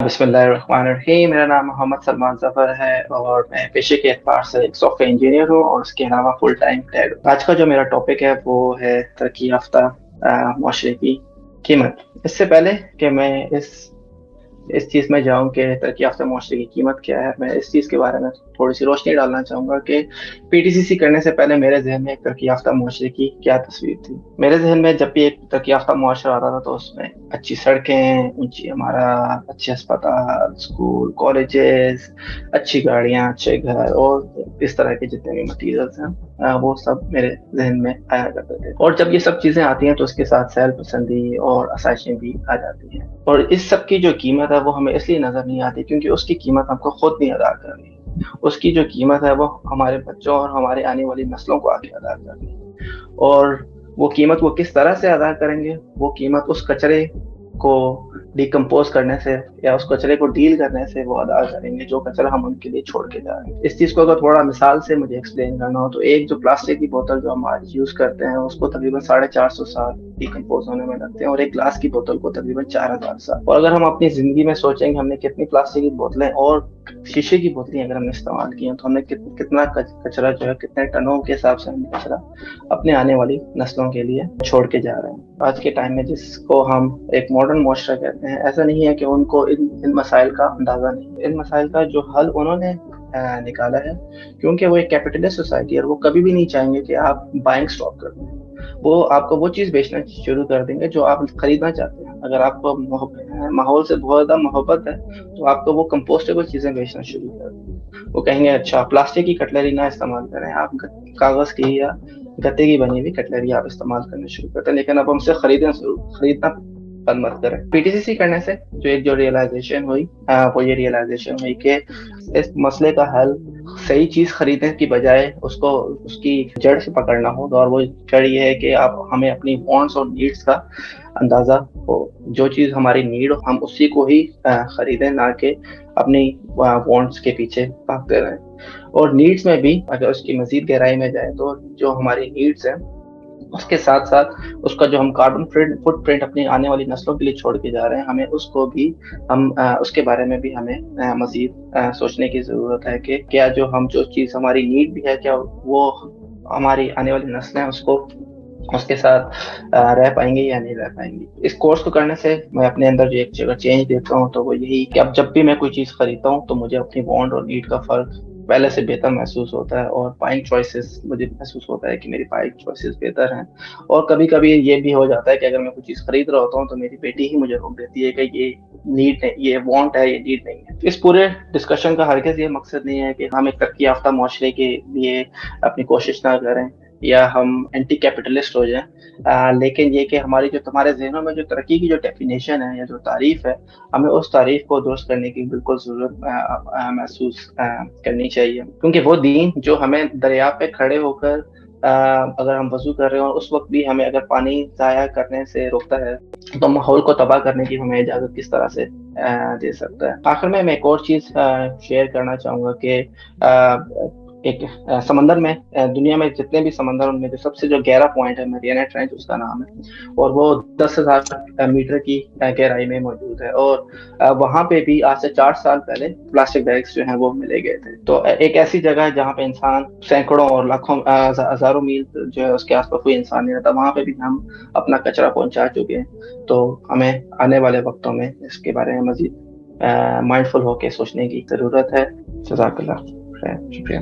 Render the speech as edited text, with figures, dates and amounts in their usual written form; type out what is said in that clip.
बिस्मिल्लाहिर्रहमानिर्रहीम। मेरा नाम मोहम्मद सलमान ज़फ़र है और मैं पेशे के एतबार से एक सॉफ्टवेयर इंजीनियर हूँ और उसके अलावा फुल टाइम टैग। आज का जो मेरा टॉपिक है वो है तरक्की याफ्ता माशरे की कीमत। इससे पहले कि मैं इस चीज़ में जाऊं कि तरक्की याफ्ता माशरे की कीमत क्या है, मैं इस चीज़ के बारे में थोड़ी सी रोशनी डालना चाहूँगा कि पीटीसीसी करने से पहले मेरे जहन में एक तरक्की याफ्ता माशरे की क्या तस्वीर थी। मेरे जहन में जब भी एक तरक्की याफ्ता माशरा आता था तो उसमें अच्छी सड़कें, ऊंची इमारत, अच्छे अस्पताल, स्कूल, कॉलेजेस, अच्छी गाड़ियाँ, अच्छे घर और इस तरह के जितने भी मटीरियल्स हैं वो सब मेरे जहन में आया करते थे। और जब ये सब चीज़ें आती हैं तो उसके साथ सैल पसंदी और आसाइशें भी आ जाती हैं। और इस सब की जो कीमत है वो हमें इसलिए नजर नहीं आती क्योंकि उसकी कीमत हमको खुद नहीं अदा करनी। उसकी जो कीमत है वो हमारे बच्चों और हमारे आने वाली नस्लों को आगे अदा करनी है। और वो कीमत वो किस तरह से अदा करेंगे, वो कीमत उस कचरे को डिकम्पोज करने से या उस कचरे को डील करने से वो अदा करेंगे जो कचरा हम उनके लिए छोड़ के जा रहे हैं। इस चीज को अगर थोड़ा मिसाल से मुझे एक्सप्लेन करना हो तो एक जो प्लास्टिक की बोतल जो हम आज यूज करते हैं उसको तकरीबन 450 साल डिकम्पोज होने में लगते हैं और एक ग्लास की बोतल को तकरीबन 4000 साल। और अगर हम अपनी जिंदगी में सोचेंगे हमने कितनी प्लास्टिक की बोतलें और शीशे की बोतलें अगर हमने इस्तेमाल की हैं तो हमने कितना कचरा जो है, कितने टनों के हिसाब से हमने कचरा अपने आने वाली नस्लों के लिए छोड़ के जा रहे हैं। आज के टाइम में जिसको हम एक मॉडर्न मुआशरा कहते हैं, ऐसा नहीं है कि उनको इन मसाइल का अंदाजा नहीं। इन मसाइल का जो हल उन्होंने निकाला है क्योंकि वो एक कैपिटलिस्ट सोसाइटी है और वो कभी भी नहीं चाहेंगे कि आप बाइंग स्टॉप कर दें। वो आपको वो चीज बेचना शुरू कर देंगे जो आप खरीदना चाहते हैं। अगर आपको माहौल से बहुत ज्यादा मोहब्बत है तो आपको वो कंपोस्टेबल चीजें बेचना शुरू कर देंगे। वो कहेंगे अच्छा प्लास्टिक की कटलरी ना इस्तेमाल करें, आप कागज की या गत्ते की बनी हुई कटलरी आप इस्तेमाल करना शुरू करते हैं, लेकिन अब हमसे खरीदना बंद मत करें। पीटीसीसी करने से जो रियलाइजेशन हुई वो ये रियलाइजेशन हुई कि इस मसले का हल सही चीज खरीदने की बजाय उसको उसकी जड़ से पकड़ना होगा। और वो जड़ ये है कि आप हमें अपनी वांट्स और नीड्स का अंदाजा हो। जो चीज हमारी नीड हो हम उसी को ही खरीदें, ना कि अपनी वांट्स के पीछे भागते रहें। और नीड्स में भी अगर उसकी मजीद गहराई में जाए तो जो हमारी नीड्स हैं उसके साथ साथ उसका जो हम कार्बन फुटप्रिंट अपनी आने वाली नस्लों के लिए छोड़ के जा रहे हैं, हमें उसको भी उसके बारे में भी हमें मजीद सोचने की जरूरत है कि क्या जो चीज़ हमारी नीड भी है क्या वो हमारी आने वाली नस्लें उसको उसके साथ रह पाएंगे या नहीं रह पाएंगे। इस कोर्स को करने से मैं अपने अंदर जो एक जगह चेंज देखता हूँ तो वो यही कि अब जब भी मैं कोई चीज़ खरीदता हूँ तो मुझे अपनी वांट और नीड का फर्क पहले से बेहतर महसूस होता है और बाइंग चॉइसेस मुझे महसूस होता है कि मेरी बाइंग चॉइसेस बेहतर हैं। और कभी कभी ये भी हो जाता है कि अगर मैं कोई चीज़ खरीद रहा होता हूँ तो मेरी बेटी ही मुझे रोक देती है कि ये नीड नहीं, ये वांट है, ये नीड नहीं है। इस पूरे डिस्कशन का हरगिज़ ये मकसद नहीं है कि हम एक तरक्की याफ्ता माशरे के लिए अपनी कोशिश ना करें या हम एंटी कैपिटलिस्ट हो जाएं। लेकिन ये कि हमारी जो तुम्हारे जहनों में जो तरक्की की जो डेफिनेशन है या जो तारीफ है, हमें उस तारीफ को दुरुस्त करने की बिल्कुल जरूरत महसूस करनी चाहिए। क्योंकि वो दीन जो हमें दरिया पे खड़े होकर अगर हम वजू कर रहे हो उस वक्त भी हमें अगर पानी जाया करने से रोकता है तो माहौल को तबाह करने की हमें इजाजत किस तरह से दे सकता है। आखिर में मैं एक और चीज शेयर करना चाहूंगा कि एक समंदर में दुनिया में जितने भी समंदर उनमें जो सबसे जो गहरा पॉइंट है मरियाना ट्रेंच उसका नाम है और वो 10,000 मीटर की गहराई में मौजूद है। और वहां पे भी आज से 4 साल पहले प्लास्टिक बैग्स जो हैं वो मिले गए थे। तो एक ऐसी जगह है जहाँ पे इंसान सैकड़ों और लाखों हजारों मील जो है उसके आसपास कोई इंसान नहीं रहता, वहां पे भी हम अपना कचरा पहुंचा चुके हैं। तो हमें आने वाले वक्तों में इसके बारे में मजीद माइंडफुल होकर सोचने की जरूरत है। जज़ाकल्लाह खैर, शुक्रिया।